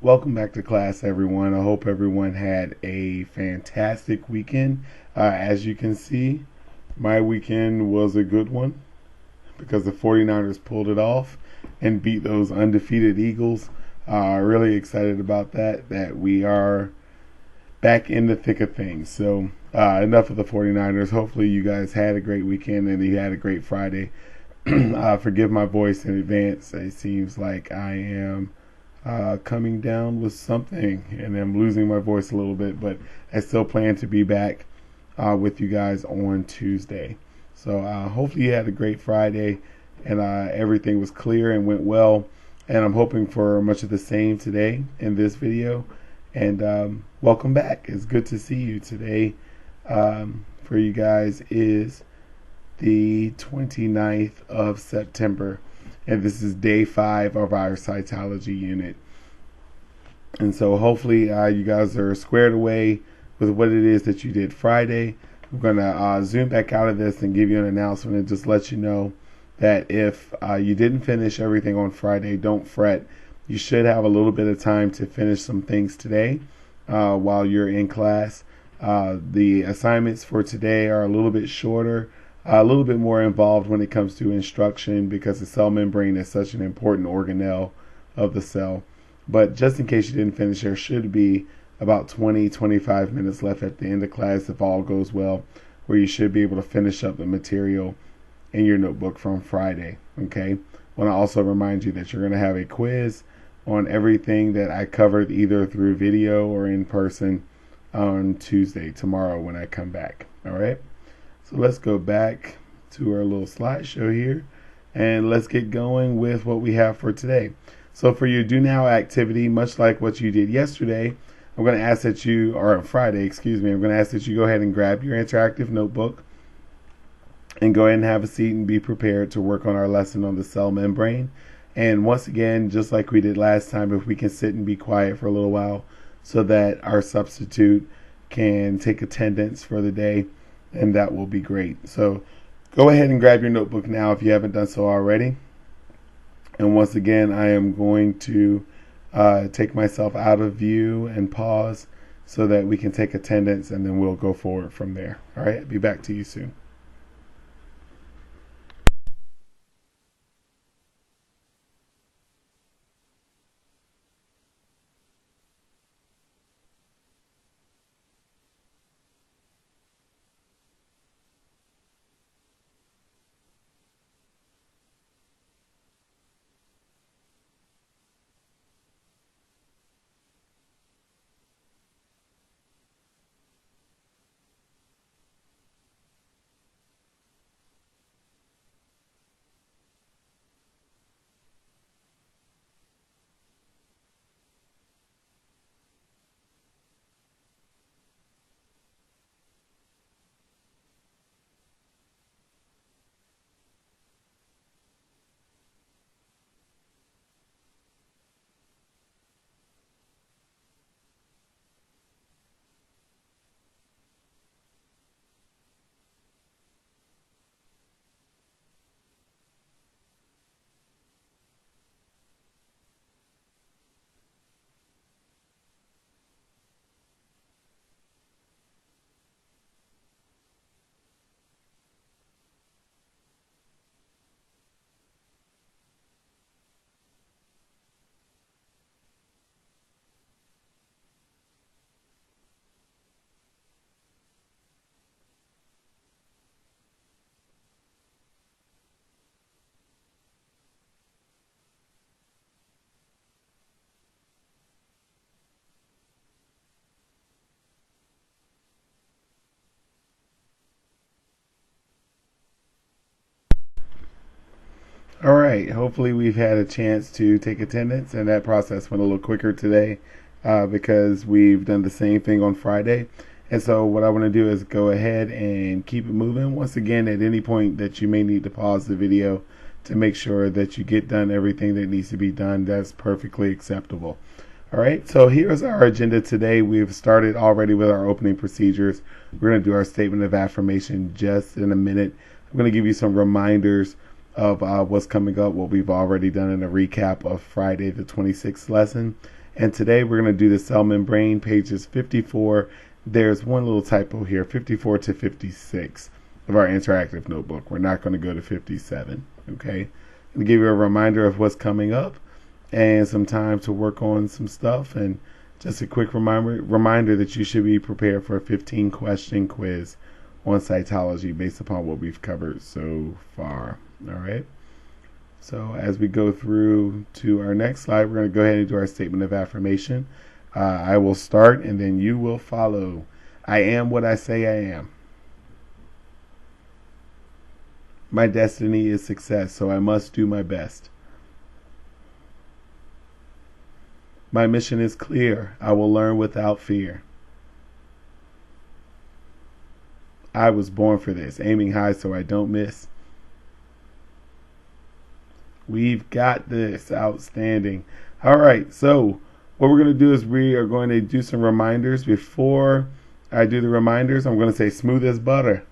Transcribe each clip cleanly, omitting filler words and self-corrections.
Welcome back to class, everyone. I hope everyone had a fantastic weekend. As you can see, my weekend was a good one because the 49ers pulled it off and beat those undefeated Eagles. Really excited about that we are back in the thick of things. So, enough of the 49ers. Hopefully, you guys had a great weekend and you had a great Friday. Forgive my voice in advance. It seems like I am coming down with something and I'm losing my voice a little bit, but I still plan to be back with you guys on Tuesday. So hopefully you had a great Friday and everything was clear and went well. And I'm hoping for much of the same today in this video. And welcome back. It's good to see you today. For you guys is the 29th of September. And this is day 5 of our cytology unit. And so hopefully you guys are squared away with what it is that you did Friday. I'm going to zoom back out of this and give you an announcement and just let you know that if you didn't finish everything on Friday, don't fret. You should have a little bit of time to finish some things today while you're in class. The assignments for today are a little bit shorter, a little bit more involved when it comes to instruction because the cell membrane is such an important organelle of the cell. But just in case you didn't finish, there should be about 20-25 minutes left at the end of class if all goes well, where you should be able to finish up the material in your notebook from Friday. Okay. I want to also remind you that you're going to have a quiz on everything that I covered either through video or in person on Tuesday, tomorrow when I come back. All right. So let's go back to our little slideshow here and let's get going with what we have for today. So for your do now activity, much like what you did yesterday, I'm going to ask that you, or Friday, excuse me, I'm going to ask that you go ahead and grab your interactive notebook and go ahead and have a seat and be prepared to work on our lesson on the cell membrane. And once again, just like we did last time, if we can sit and be quiet for a little while so that our substitute can take attendance for the day, and that will be great. So go ahead and grab your notebook now if you haven't done so already. And once again, I am going to take myself out of view and pause so that we can take attendance and then we'll go forward from there. All right, I'll be back to you soon. All right, hopefully we've had a chance to take attendance and that process went a little quicker today because we've done the same thing on Friday. And so what I want to do is go ahead and keep it moving. Once again, at any point that you may need to pause the video to make sure that you get done everything that needs to be done, that's perfectly acceptable. All right, so here's our agenda today. We've started already with our opening procedures. We're going to do our statement of affirmation just in a minute. I'm going to give you some reminders of what's coming up, what we've already done in a recap of Friday the 26th lesson. And today we're going to do the cell membrane, pages 54. There's one little typo here, 54 to 56 of our interactive notebook. We're not going to go to 57, okay? I'm going to give you a reminder of what's coming up and some time to work on some stuff, and just a quick reminder that you should be prepared for a 15-question quiz on cytology based upon what we've covered so far. All right. So as we go through to our next slide, we're going to go ahead and do our statement of affirmation. I will start and then you will follow. I am what I say I am. My destiny is success, so I must do my best. My mission is clear. I will learn without fear. I was born for this, aiming high so I don't miss. We've got this. Outstanding. All right, so what we're going to do is we are going to do some reminders. Before I do the reminders, I'm going to say smooth as butter.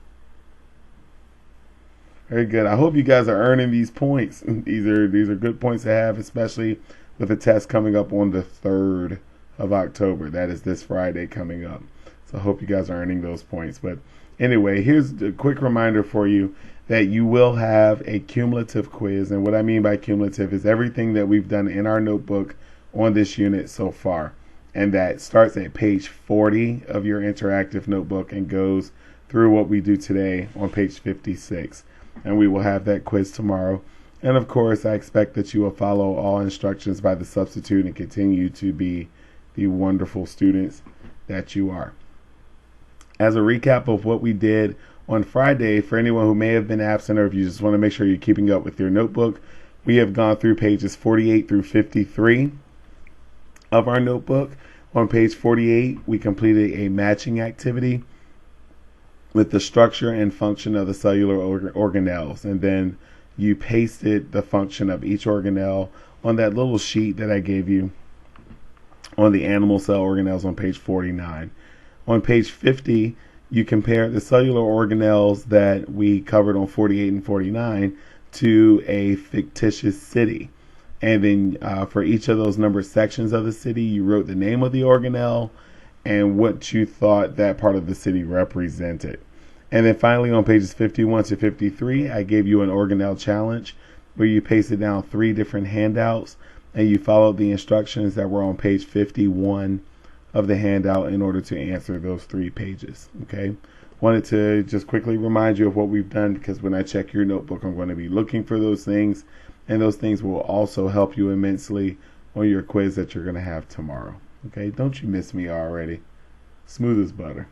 Very good. I hope you guys are earning these points. These are good points to have, especially with the test coming up on the 3rd of October. That is this Friday coming up. So I hope you guys are earning those points. But anyway, here's a quick reminder for you that you will have a cumulative quiz. And what I mean by cumulative is everything that we've done in our notebook on this unit so far. And that starts at page 40 of your interactive notebook and goes through what we do today on page 56. And we will have that quiz tomorrow. And of course, I expect that you will follow all instructions by the substitute and continue to be the wonderful students that you are. As a recap of what we did on Friday, for anyone who may have been absent or if you just want to make sure you're keeping up with your notebook, we have gone through pages 48 through 53 of our notebook. On page 48, we completed a matching activity with the structure and function of the cellular organelles, and then you pasted the function of each organelle on that little sheet that I gave you on the animal cell organelles on page 49. On page 50, you compare the cellular organelles that we covered on 48 and 49 to a fictitious city. And then for each of those numbered sections of the city, you wrote the name of the organelle and what you thought that part of the city represented. And then finally on pages 51 to 53, I gave you an organelle challenge where you pasted down 3 different handouts and you followed the instructions that were on page 51 of the handout in order to answer those 3 pages. Okay. Wanted to just quickly remind you of what we've done, because when I check your notebook, I'm going to be looking for those things, and those things will also help you immensely on your quiz that you're going to have tomorrow. Okay. Don't you miss me already? Smooth as butter.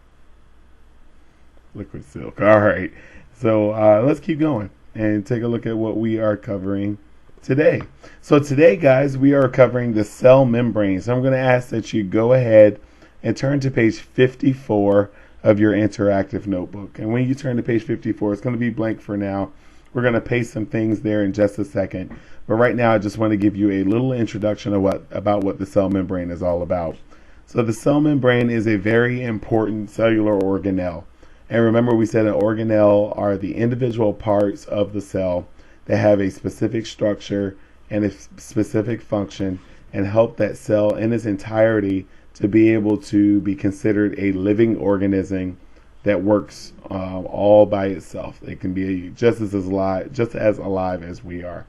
Liquid silk. All right. So let's keep going and take a look at what we are covering today. So today, guys, we are covering the cell membrane. So I'm going to ask that you go ahead and turn to page 54 of your interactive notebook. And when you turn to page 54, it's going to be blank for now. We're going to paste some things there in just a second. But right now, I just want to give you a little introduction of about what the cell membrane is all about. So the cell membrane is a very important cellular organelle. And remember, we said an organelle are the individual parts of the cell that have a specific structure and a specific function and help that cell in its entirety to be able to be considered a living organism that works all by itself. It can be just as alive as we are.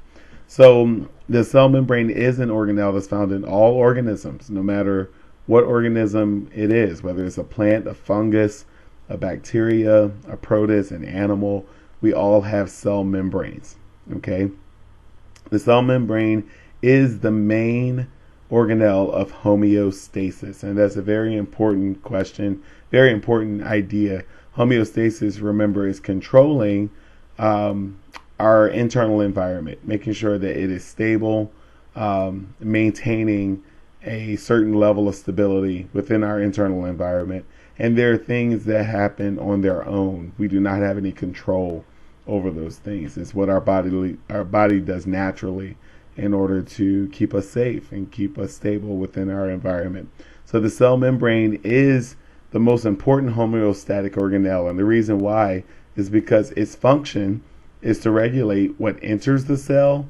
So the cell membrane is an organelle that's found in all organisms, no matter what organism it is, whether it's a plant, a fungus, a bacteria, a protist, an animal. We all have cell membranes. Okay, the cell membrane is the main organelle of homeostasis, and that's a very important question, very important idea. Homeostasis, remember, is controlling our internal environment, making sure that it is stable, maintaining a certain level of stability within our internal environment. And there are things that happen on their own. We do not have any control over those things. It's what our body does naturally in order to keep us safe and keep us stable within our environment. So the cell membrane is the most important homeostatic organelle, and the reason why is because its function is to regulate what enters the cell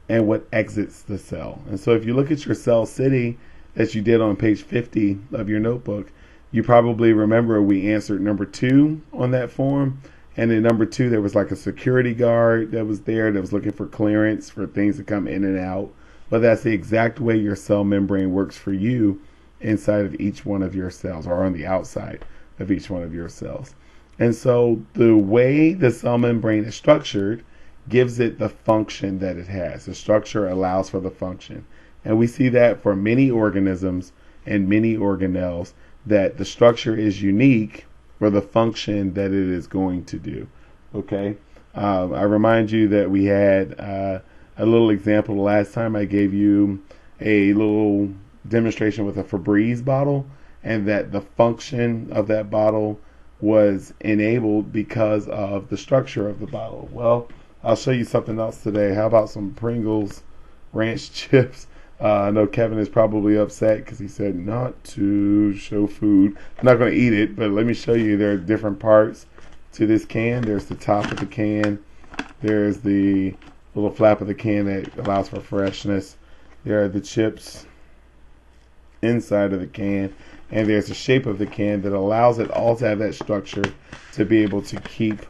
and what exits the cell. And so if you look at your cell city, that you did on page 50 of your notebook, you probably remember we answered number 2 on that form. And in number 2, there was like a security guard that was there that was looking for clearance for things to come in and out. But that's the exact way your cell membrane works for you inside of each one of your cells, or on the outside of each one of your cells. And so the way the cell membrane is structured gives it the function that it has. The structure allows for the function. And we see that for many organisms and many organelles, that the structure is unique for the function that it is going to do. Okay? I remind you that we had a little example the last time. I gave you a little demonstration with a Febreze bottle, and that the function of that bottle was enabled because of the structure of the bottle. Well, I'll show you something else today. How about some Pringles ranch chips? I know Kevin is probably upset because he said not to show food. I'm not going to eat it, but let me show you. There are different parts to this can. There's the top of the can. There's the little flap of the can that allows for freshness. There are the chips inside of the can. And there's the shape of the can that allows it all to have that structure to be able to keep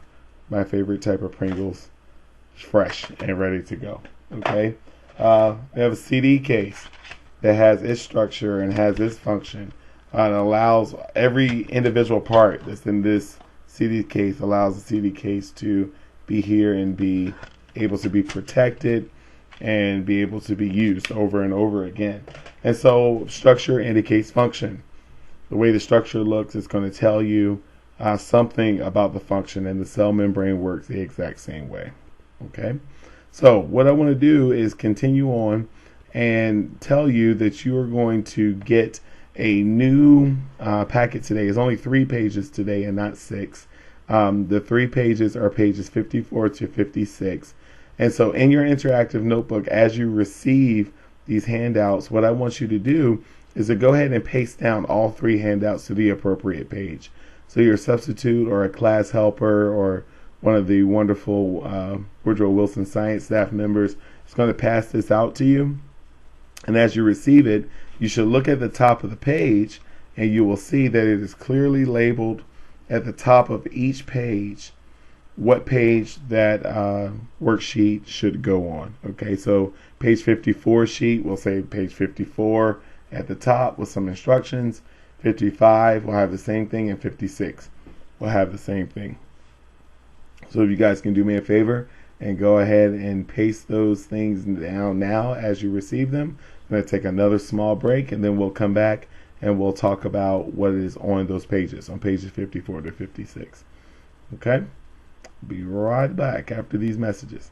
my favorite type of Pringles fresh and ready to go. Okay? We have a CD case that has its structure and has its function. It allows every individual part that's in this CD case, allows the CD case to be here and be able to be protected and be able to be used over and over again. And so structure indicates function. The way the structure looks is going to tell you something about the function, and the cell membrane works the exact same way. Okay? So what I want to do is continue on and tell you that you are going to get a new packet today. It's only 3 pages today and not 6. The 3 pages are pages 54 to 56. And so in your interactive notebook, as you receive these handouts, what I want you to do is to go ahead and paste down all 3 handouts to the appropriate page. So your substitute or a class helper or one of the wonderful Woodrow Wilson Science staff members is going to pass this out to you. And as you receive it, you should look at the top of the page, and you will see that it is clearly labeled at the top of each page what page that worksheet should go on. Okay, so page 54 sheet will say page 54 at the top with some instructions. 55 will have the same thing, and 56 will have the same thing. So if you guys can do me a favor and go ahead and paste those things down now as you receive them. I'm going to take another small break, and then we'll come back and we'll talk about what is on those pages, on pages 54 to 56. Okay? Be right back after these messages.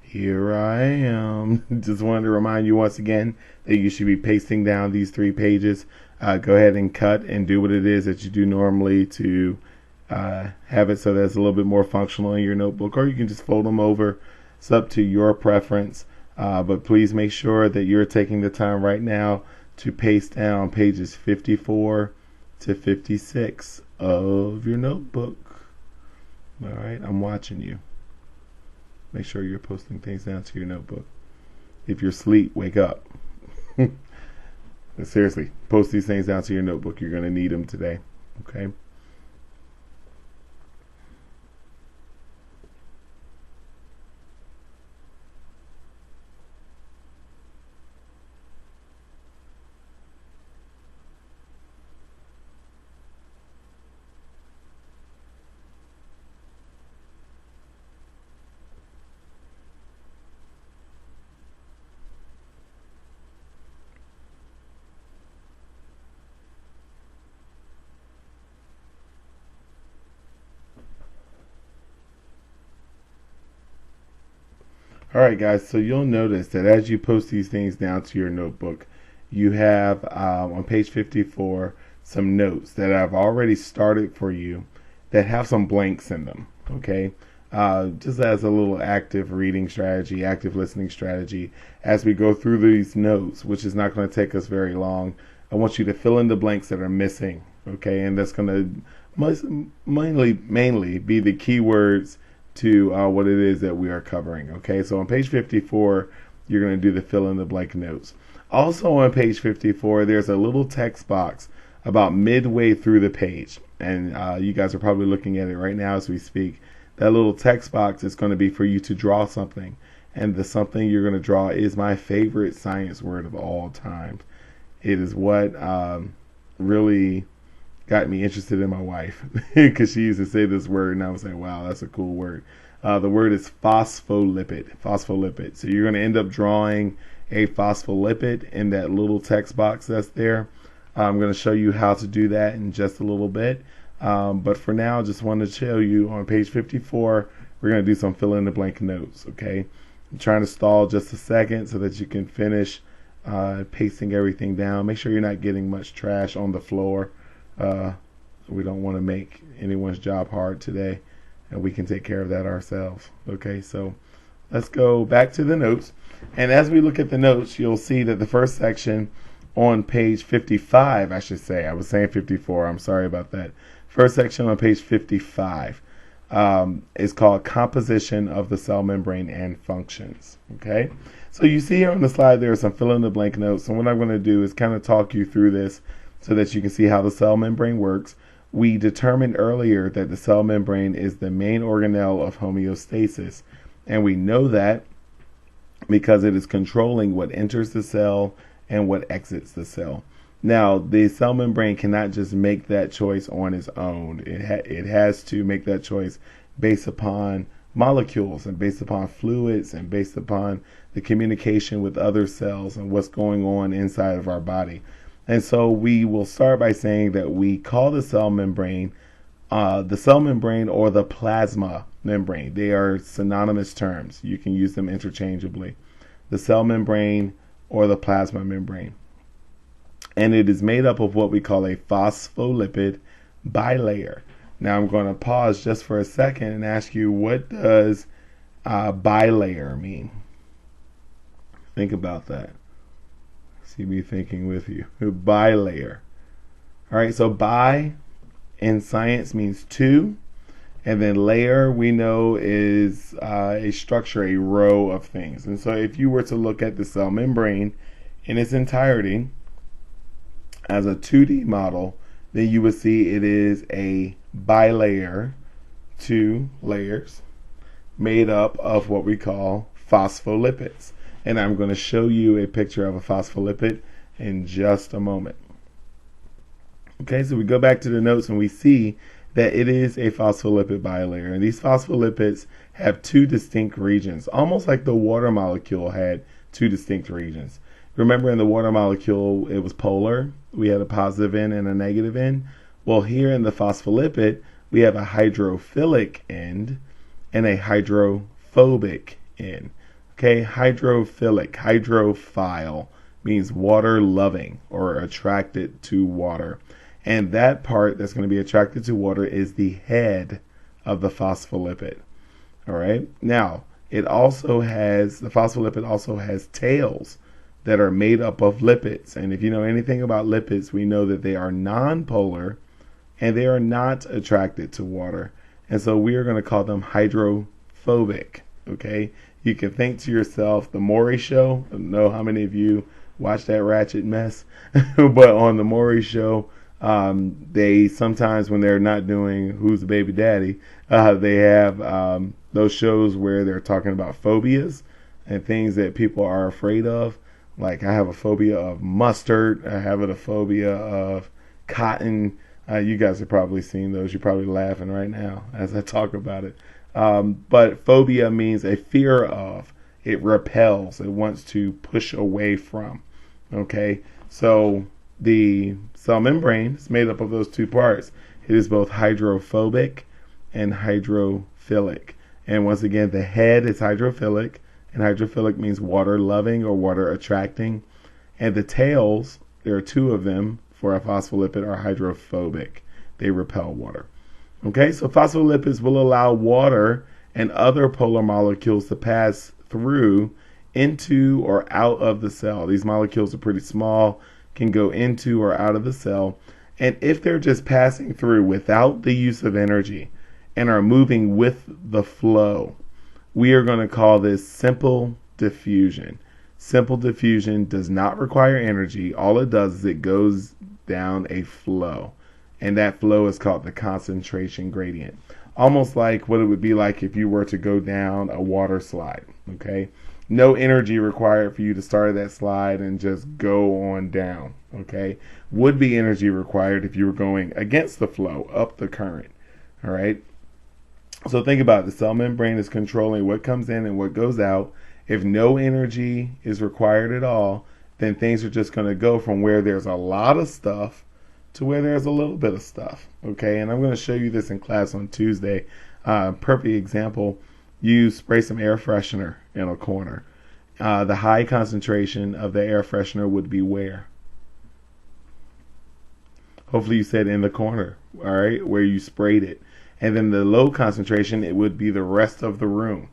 Here I am. Just wanted to remind you once again that you should be pasting down these 3 pages. Go ahead and cut and do what it is that you do normally to have it so that it's a little bit more functional in your notebook, or you can just fold them over. It's up to your preference. But please make sure that you're taking the time right now to paste down pages 54 to 56 of your notebook. All right, I'm watching you. Make sure you're posting things down to your notebook. If you're asleep, wake up. Seriously, post these things down to your notebook. You're going to need them today. Okay? All right, guys, so you'll notice that as you post these things down to your notebook, you have on page 54 some notes that I've already started for you that have some blanks in them, okay? Just as a little active reading strategy, active listening strategy, as we go through these notes, which is not going to take us very long, I want you to fill in the blanks that are missing, okay? And that's going to mainly be the keywords to what it is that we are covering. Okay, so on page 54, you're going to do the fill in the blank notes. Also on page 54, there's a little text box about midway through the page, and you guys are probably looking at it right now as we speak. That little text box is going to be for you to draw something, and the something you're going to draw is my favorite science word of all time. It is what really got me interested in my wife, because she used to say this word and I was like, wow, that's a cool word. The word is phospholipid. So you're going to end up drawing a phospholipid in that little text box that's there. I'm going to show you how to do that in just a little bit. But for now, I just want to show you on page 54, we're going to do some fill in the blank notes. Okay, I'm trying to stall just a second so that you can finish pasting everything down. Make sure you're not getting much trash on the floor. We don't want to make anyone's job hard today, and we can take care of that ourselves. Okay, so let's go back to the notes. And as we look at the notes, you'll see that the first section on page 55, I should say, I was saying 54, I'm sorry about that. First section on page 55 is called Composition of the Cell Membrane and Functions. Okay, so you see here on the slide there are some fill in the blank notes, and what I'm going to do is kind of talk you through this so that you can see how the cell membrane works. We determined earlier that the cell membrane is the main organelle of homeostasis, and we know that because it is controlling what enters the cell and what exits the cell. Now, the cell membrane cannot just make that choice on its own. It has to make that choice based upon molecules and based upon fluids and based upon the communication with other cells and what's going on inside of our body. And so we will start by saying that we call the cell membrane or the plasma membrane. They are synonymous terms. You can use them interchangeably. The cell membrane or the plasma membrane. And it is made up of what we call a phospholipid bilayer. Now I'm going to pause just for a second and ask you, what does bilayer mean? Think about that. See me thinking with you. Bilayer. All right, so bi in science means two, and then layer we know is a structure, a row of things. And so if you were to look at the cell membrane in its entirety as a 2D model, then you would see it is a bilayer, two layers, made up of what we call phospholipids. And I'm going to show you a picture of a phospholipid in just a moment. Okay, so we go back to the notes and we see that it is a phospholipid bilayer. And these phospholipids have two distinct regions, almost like the water molecule had two distinct regions. Remember, in the water molecule, it was polar. We had a positive end and a negative end. Well, here in the phospholipid, we have a hydrophilic end and a hydrophobic end. Okay, hydrophilic, hydrophile means water loving or attracted to water. And that part that's going to be attracted to water is the head of the phospholipid. All right. Now, the phospholipid also has tails that are made up of lipids. And if you know anything about lipids, we know that they are nonpolar and they are not attracted to water. And so we are going to call them hydrophobic. Okay? You can think to yourself, The Maury Show. I don't know how many of you watch that ratchet mess, but on The Maury Show, they sometimes, when they're not doing Who's the Baby Daddy, they have those shows where they're talking about phobias and things that people are afraid of. Like, I have a phobia of mustard. I have a phobia of cotton. You guys have probably seen those. You're probably laughing right now as I talk about it. But phobia means a fear of. It repels. It wants to push away from. Okay? So the cell membrane is made up of those two parts. It is both hydrophobic and hydrophilic. And once again, the head is hydrophilic, and hydrophilic means water loving or water attracting. And the tails, there are two of them for a phospholipid, are hydrophobic. They repel water. Okay, so phospholipids will allow water and other polar molecules to pass through, into, or out of the cell. These molecules are pretty small, can go into or out of the cell. And if they're just passing through without the use of energy and are moving with the flow, we are going to call this simple diffusion. Simple diffusion does not require energy. All it does is it goes down a flow. And that flow is called the concentration gradient. Almost like what it would be like if you were to go down a water slide. Okay? No energy required for you to start that slide and just go on down. Okay? Would be energy required if you were going against the flow, up the current. All right? So think about it. The cell membrane is controlling what comes in and what goes out. If no energy is required at all, then things are just going to go from where there's a lot of stuff to where there's a little bit of stuff. Okay, and I'm going to show you this in class on Tuesday. Perfect example, you spray some air freshener in a corner. The high concentration of the air freshener would be where? Hopefully you said in the corner, all right, where you sprayed it. And then the low concentration, it would be the rest of the room.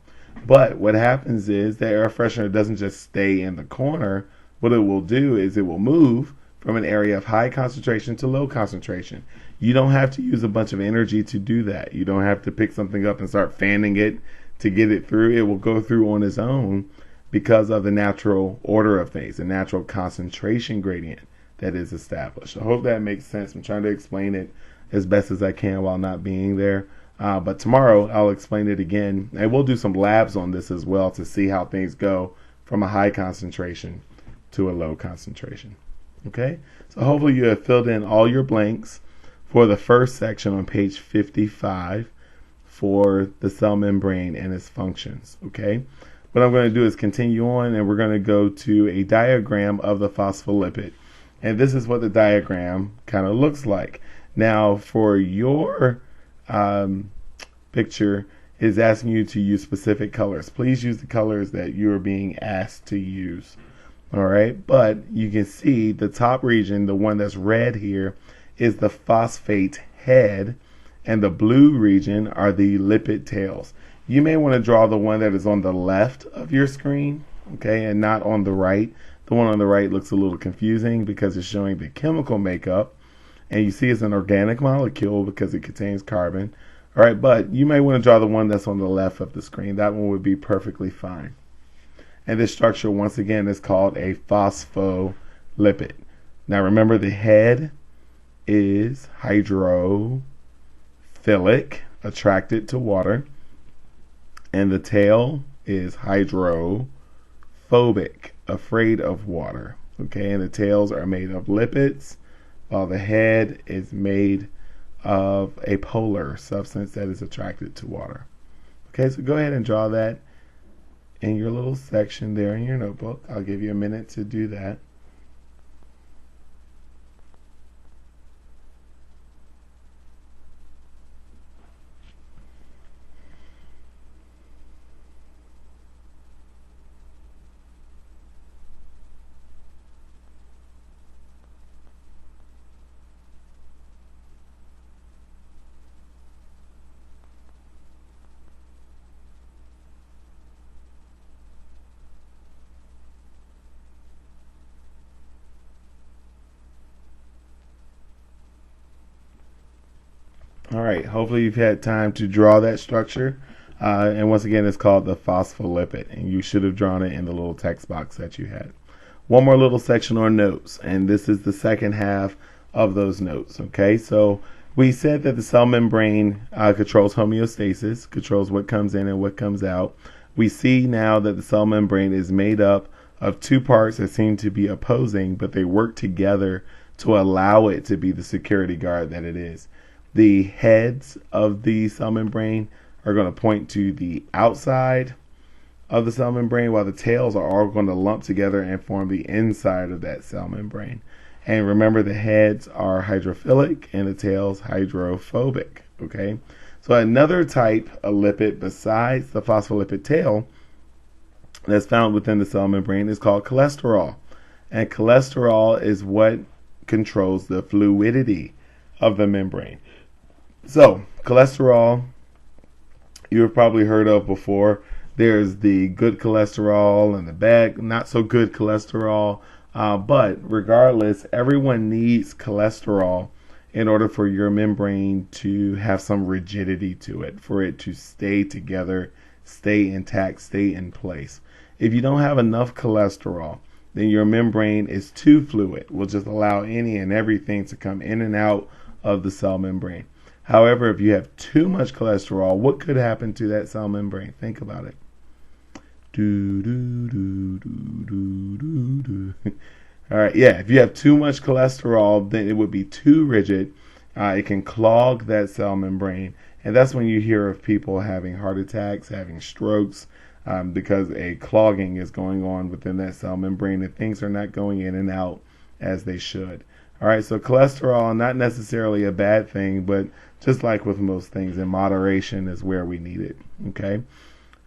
But what happens is the air freshener doesn't just stay in the corner. What it will do is it will move from an area of high concentration to low concentration. You don't have to use a bunch of energy to do that. You don't have to pick something up and start fanning it to get it through. It will go through on its own because of the natural order of things, the natural concentration gradient that is established. I hope that makes sense. I'm trying to explain it as best as I can while not being there. But tomorrow I'll explain it again. And we'll do some labs on this as well to see how things go from a high concentration to a low concentration. Okay? So hopefully you have filled in all your blanks for the first section on page 55 for the cell membrane and its functions. Okay? What I'm going to do is continue on, and we're going to go to a diagram of the phospholipid. And this is what the diagram kind of looks like. Now, for your picture, is asking you to use specific colors. Please use the colors that you are being asked to use. All right, but you can see the top region, the one that's red here, is the phosphate head, and the blue region are the lipid tails. You may want to draw the one that is on the left of your screen, okay, and not on the right. The one on the right looks a little confusing because it's showing the chemical makeup. And you see it's an organic molecule because it contains carbon. All right, but you may want to draw the one that's on the left of the screen. That one would be perfectly fine. And this structure, once again, is called a phospholipid. Now remember, the head is hydrophilic, attracted to water. And the tail is hydrophobic, afraid of water. Okay, and the tails are made of lipids, while the head is made of a polar substance that is attracted to water. Okay, so go ahead and draw that in your little section there in your notebook. I'll give you a minute to do that. All right, hopefully you've had time to draw that structure. And once again, it's called the phospholipid, and you should have drawn it in the little text box that you had. One more little section on notes, and this is the second half of those notes. Okay, so we said that the cell membrane controls homeostasis, controls what comes in and what comes out. We see now that the cell membrane is made up of two parts that seem to be opposing, but they work together to allow it to be the security guard that it is. The heads of the cell membrane are going to point to the outside of the cell membrane, while the tails are all going to lump together and form the inside of that cell membrane. And remember, the heads are hydrophilic and the tails hydrophobic. Okay, so another type of lipid besides the phospholipid tail that's found within the cell membrane is called cholesterol. And cholesterol is what controls the fluidity of the membrane. So cholesterol, you've probably heard of before. There's the good cholesterol and the bad, not so good cholesterol. But regardless, everyone needs cholesterol in order for your membrane to have some rigidity to it, for it to stay together, stay intact, stay in place. If you don't have enough cholesterol, then your membrane is too fluid, will just allow any and everything to come in and out of the cell membrane. However, if you have too much cholesterol, what could happen to that cell membrane? Think about it. All right, yeah, if you have too much cholesterol, then it would be too rigid. It can clog that cell membrane, and that's when you hear of people having heart attacks, having strokes, because a clogging is going on within that cell membrane and things are not going in and out as they should. All right, so cholesterol, not necessarily a bad thing, but just like with most things, in moderation is where we need it. Okay.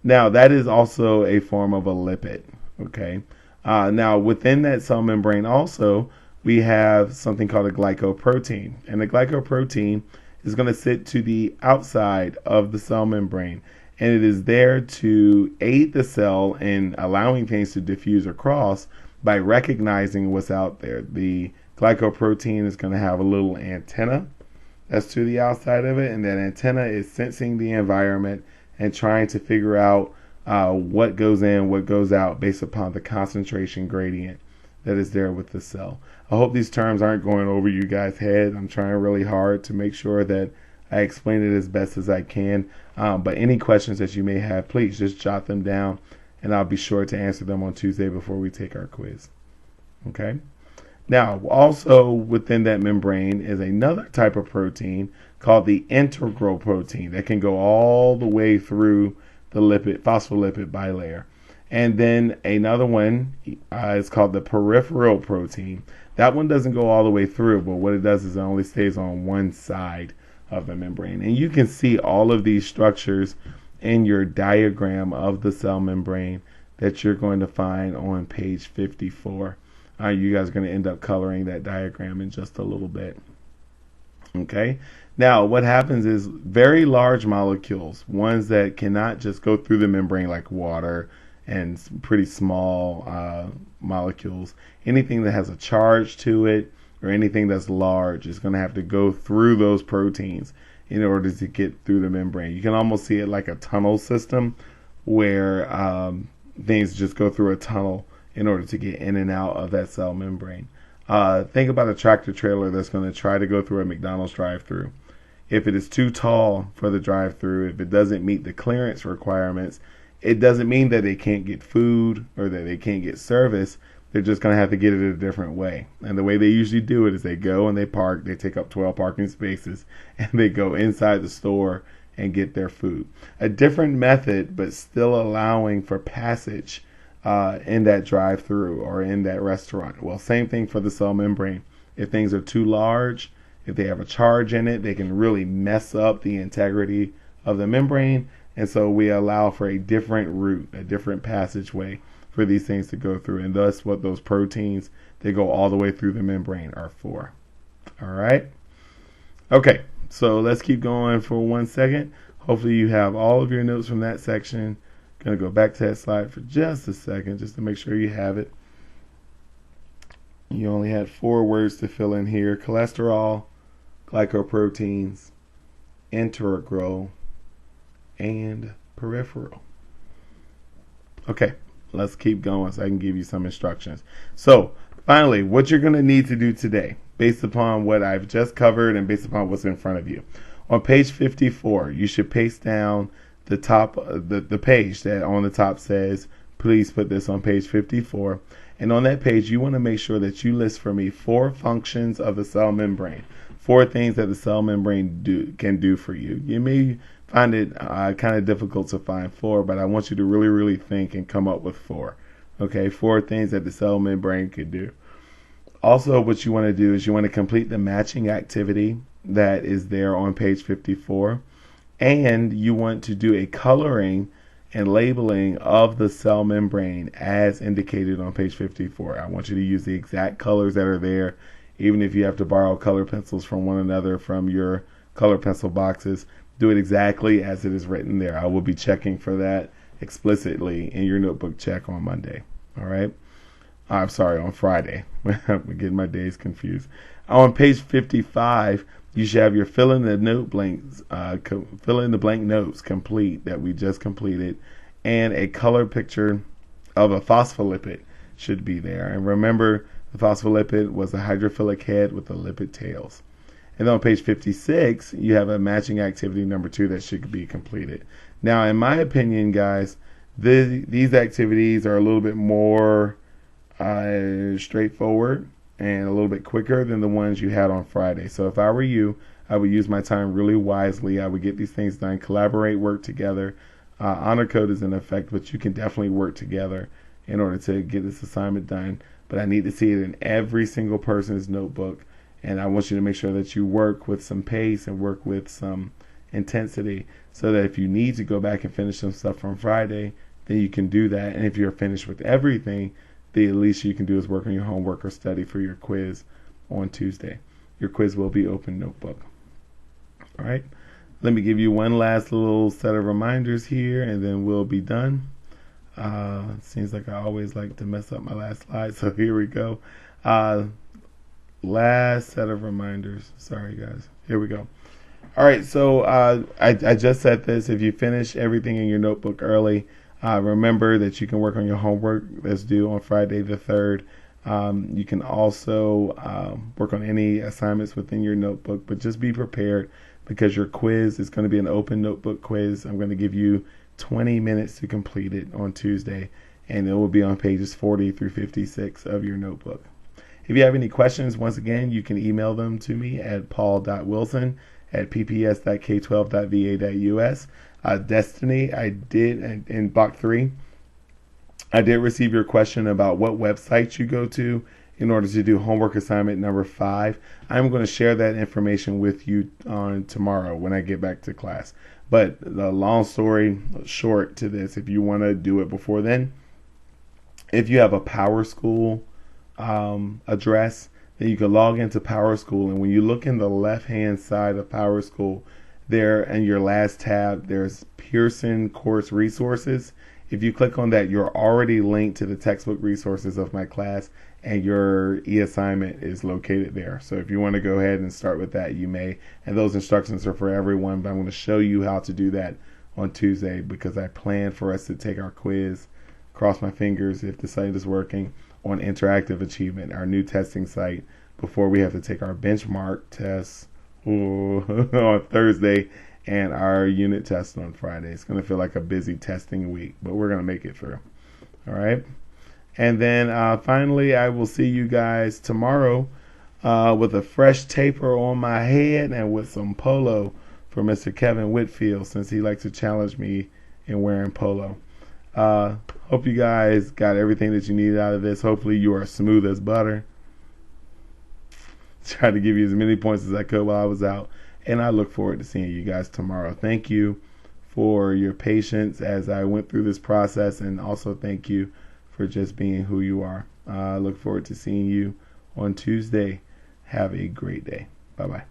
Now, that is also a form of a lipid, okay? Now, within that cell membrane also, we have something called a glycoprotein. And the glycoprotein is going to sit to the outside of the cell membrane. And it is there to aid the cell in allowing things to diffuse across by recognizing what's out there. The glycoprotein is going to have a little antenna that's to the outside of it. And that antenna is sensing the environment and trying to figure out what goes in, what goes out based upon the concentration gradient that is there with the cell. I hope these terms aren't going over you guys' head. I'm trying really hard to make sure that I explain it as best as I can. But any questions that you may have, please just jot them down, and I'll be sure to answer them on Tuesday before we take our quiz. Okay? Now, also within that membrane is another type of protein called the integral protein that can go all the way through the phospholipid bilayer. And then another one is called the peripheral protein. That one doesn't go all the way through, but what it does is it only stays on one side of the membrane. And you can see all of these structures in your diagram of the cell membrane that you're going to find on page 54. You guys are going to end up coloring that diagram in just a little bit. Okay. Now, what happens is very large molecules, ones that cannot just go through the membrane like water and pretty small molecules, anything that has a charge to it or anything that's large is going to have to go through those proteins in order to get through the membrane. You can almost see it like a tunnel system where things just go through a tunnel in order to get in and out of that cell membrane. Think about a tractor trailer that's going to try to go through a McDonald's drive-through. If it is too tall for the drive-through, if it doesn't meet the clearance requirements, it doesn't mean that they can't get food or that they can't get service. They're just going to have to get it a different way. And the way they usually do it is they go and they park, they take up 12 parking spaces, and they go inside the store and get their food. A different method, but still allowing for passage in that drive-through or in that restaurant. Well, same thing for the cell membrane. If things are too large, if they have a charge in it, they can really mess up the integrity of the membrane. And so we allow for a different route, a different passageway for these things to go through. And thus what those proteins that go all the way through the membrane are for. All right. Okay. So let's keep going for 1 second. Hopefully you have all of your notes from that section. Going to go back to that slide for just a second just to make sure you have it. You only had 4 words to fill in here: cholesterol, glycoproteins, integral, and peripheral. Okay, let's keep going so I can give you some instructions. So, finally, what you're going to need to do today, based upon what I've just covered and based upon what's in front of you. On page 54, you should paste down the top, the page that on the top says, please put this on page 54. And on that page, you want to make sure that you list for me 4 functions of the cell membrane, 4 things that the cell membrane can do for you. You may find it kind of difficult to find 4, but I want you to really, really think and come up with 4. Okay, 4 things that the cell membrane could do. Also, what you want to do is you want to complete the matching activity that is there on page 54, and you want to do a coloring and labeling of the cell membrane as indicated on page 54. I want you to use the exact colors that are there, even if you have to borrow color pencils from one another from your color pencil boxes. Do it exactly as it is written there. I will be checking for that explicitly in your notebook check on Monday. All right? I'm sorry, on Friday. I'm getting my days confused. On page 55, you should have your fill in the blank notes complete that we just completed, and a color picture of a phospholipid should be there. And remember, the phospholipid was a hydrophilic head with the lipid tails. And then on page 56, you have a matching activity number 2 that should be completed. Now, in my opinion, guys, these activities are a little bit more straightforward and a little bit quicker than the ones you had on Friday. So if I were you, I would use my time really wisely. I would get these things done, collaborate, work together. Honor code is in effect, but you can definitely work together in order to get this assignment done. But I need to see it in every single person's notebook. And I want you to make sure that you work with some pace and work with some intensity so that if you need to go back and finish some stuff from Friday, then you can do that. And if you're finished with everything, the least you can do is work on your homework or study for your quiz on Tuesday. Your quiz will be open notebook. All right. Let me give you one last little set of reminders here, and then we'll be done. Seems like I always like to mess up my last slide, so here we go. Last set of reminders. Sorry, guys. Here we go. All right, so I just said this. If you finish everything in your notebook early, remember that you can work on your homework that's due on Friday the 3rd. You can also work on any assignments within your notebook, but just be prepared because your quiz is going to be an open notebook quiz. I'm going to give you 20 minutes to complete it on Tuesday, and it will be on pages 40 through 56 of your notebook. If you have any questions, once again, you can email them to me at paul.wilson@pps.k12.va.us. Destiny, I did, in block 3, I did receive your question about what website you go to in order to do homework assignment number 5. I'm going to share that information with you on tomorrow when I get back to class. But the long story short to this, if you want to do it before then, if you have a PowerSchool address, then you can log into PowerSchool, and when you look in the left-hand side of PowerSchool, there in your last tab, there's Pearson Course Resources. If you click on that, you're already linked to the textbook resources of my class, and your e-assignment is located there. So if you want to go ahead and start with that, you may. And those instructions are for everyone, but I'm going to show you how to do that on Tuesday because I plan for us to take our quiz, cross my fingers if the site is working, on Interactive Achievement, our new testing site, before we have to take our benchmark tests on Thursday and our unit test on Friday. It's going to feel like a busy testing week, but we're going to make it through. All right. And then finally, I will see you guys tomorrow with a fresh taper on my head and with some polo for Mr. Kevin Whitfield, since he likes to challenge me in wearing polo. Hope you guys got everything that you needed out of this. Hopefully you are smooth as butter. Tried to give you as many points as I could while I was out. And I look forward to seeing you guys tomorrow. Thank you for your patience as I went through this process. And also thank you for just being who you are. I look forward to seeing you on Tuesday. Have a great day. Bye-bye.